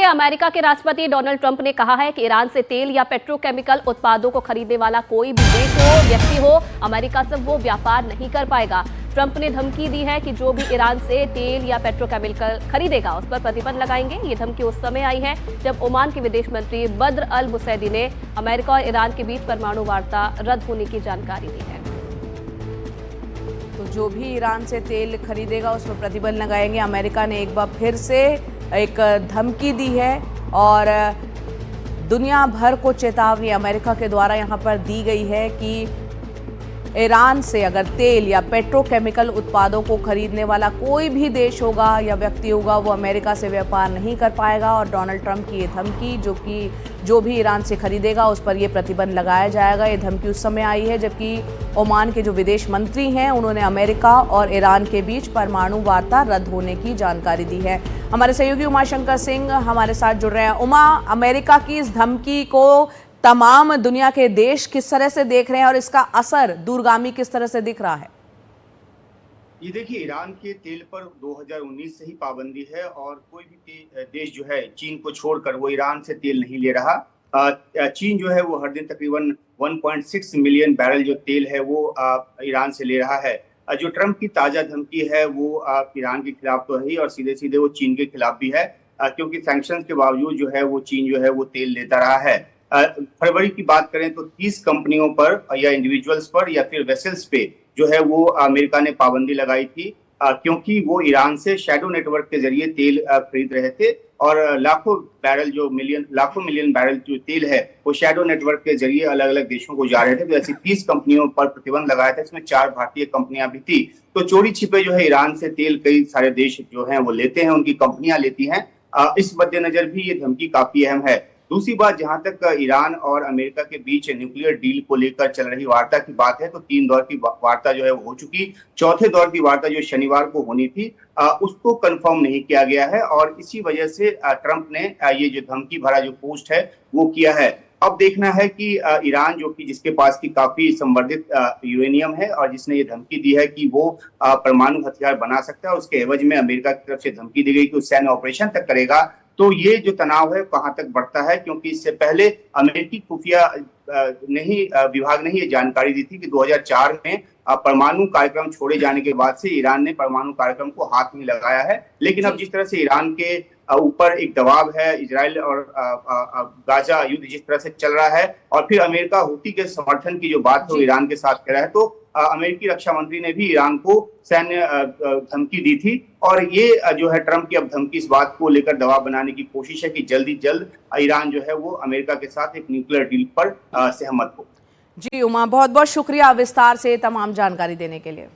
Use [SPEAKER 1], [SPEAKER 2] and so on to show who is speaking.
[SPEAKER 1] America के राष्ट्रपति Donald Trump ने कहा है कि ईरान से तेल या पेट्रोकेमिकल उत्पादों को खरीदने वाला कोई भी देश हो, व्यक्ति हो, अमेरिका से वो व्यापार नहीं कर पाएगा। ट्रंप ने धमकी दी है कि जो भी ईरान से तेल या पेट्रोकेमिकल खरीदेगा उस पर प्रतिबंध लगाएंगे। ये धमकी उस समय आई है जब ओमान के विदेश मंत्री बद्र अल बुसैदी ने अमेरिका और ईरान के बीच परमाणु वार्ता रद्द होने की जानकारी दी है।
[SPEAKER 2] तो जो भी ईरान से तेल खरीदेगा उस पर प्रतिबंध लगाएंगे। अमेरिका ने एक बार फिर से एक धमकी दी है और दुनिया भर को चेतावनी अमेरिका के द्वारा यहां पर दी गई है कि ईरान से अगर तेल या पेट्रोकेमिकल उत्पादों को खरीदने वाला कोई भी देश होगा या व्यक्ति होगा वो अमेरिका से व्यापार नहीं कर पाएगा। और डोनाल्ड ट्रंप की ये धमकी जो भी ईरान से खरीदेगा उस पर ये प्रतिबंध लगाया जाएगा। ये धमकी उस समय आई है जबकि ओमान के जो विदेश मंत्री हैं उन्होंने अमेरिका और ईरान के बीच परमाणु वार्ता रद्द होने की जानकारी दी है। हमारे सहयोगी उमाशंकर सिंह हमारे साथ जुड़ रहे हैं। उमा, अमेरिका की इस धमकी को तमाम दुनिया के देश किस तरह से देख रहे हैं और इसका असर दूरगामी किस तरह से दिख रहा है?
[SPEAKER 3] ये देखिए, ईरान के तेल पर 2019 से ही पाबंदी है और कोई भी देश जो है चीन को छोड़कर वो ईरान से तेल नहीं ले रहा। चीन जो है वो हर दिन तकरीबन 1.6 मिलियन बैरल जो तेल है वो ईरान से ले रहा है। जो ट्रंप की ताजा धमकी है वो ईरान के खिलाफ तो है ही और सीधे सीधे वो चीन के खिलाफ भी है, क्योंकि सैंक्शंस के बावजूद जो है वो चीन जो है वो तेल लेता रहा है। फरवरी की बात करें तो 30 कंपनियों पर या इंडिविजुअल्स पर या फिर वेसल्स पे जो है वो अमेरिका ने पाबंदी लगाई थी, क्योंकि वो ईरान से शैडो नेटवर्क के जरिए तेल खरीद रहे थे और लाखों मिलियन बैरल जो तेल है वो शैडो नेटवर्क के जरिए अलग अलग देशों को जा रहे थे। तो ऐसी 30 कंपनियों पर प्रतिबंध लगाया था, इसमें 4 भारतीय कंपनियां भी थी। तो चोरी छिपे जो है ईरान से तेल कई सारे देश जो है वो लेते हैं, उनकी कंपनियां लेती हैं। इस मद्देनजर भी ये धमकी काफी अहम है। दूसरी बात, जहां तक ईरान और अमेरिका के बीच न्यूक्लियर डील को लेकर चल रही वार्ता की बात है तो 3 दौर की वार्ता जो है वो हो चुकी। चौथे दौर की वार्ता जो शनिवार को होनी थी उसको कंफर्म नहीं किया गया है और इसी वजह से ट्रंप ने ये जो धमकी भरा जो पोस्ट है वो किया है। अब देखना है कि ईरान जो कि जिसके पास की काफी संवर्धित यूरेनियम है और जिसने ये धमकी दी है कि वो परमाणु हथियार बना सकता है, उसके एवज में अमेरिका की तरफ से धमकी दी गई कि वो सैन्य ऑपरेशन तक करेगा। तो ये जो तनाव है कहां तक बढ़ता है, क्योंकि इससे पहले अमेरिकी खुफिया विभाग ने ये जानकारी दी थी कि 2004 में परमाणु कार्यक्रम छोड़े जाने के बाद से ईरान ने परमाणु कार्यक्रम को हाथ में लगाया है। लेकिन अब जिस तरह से ईरान के ऊपर एक दबाव है, इजराइल और गाजा युद्ध जिस तरह से चल रहा है और फिर अमेरिका हूती के समर्थन की जो बात है ईरान के साथ कर रहा है, तो अमेरिकी रक्षा मंत्री ने भी ईरान को सैन्य धमकी दी थी। और ये जो है ट्रंप की अब धमकी इस बात को लेकर दबाव बनाने की कोशिश है कि जल्दी जल्द ईरान जो है वो अमेरिका के साथ एक न्यूक्लियर डील पर सहमत हो।
[SPEAKER 2] जी उमा, बहुत बहुत शुक्रिया विस्तार से तमाम जानकारी देने के लिए।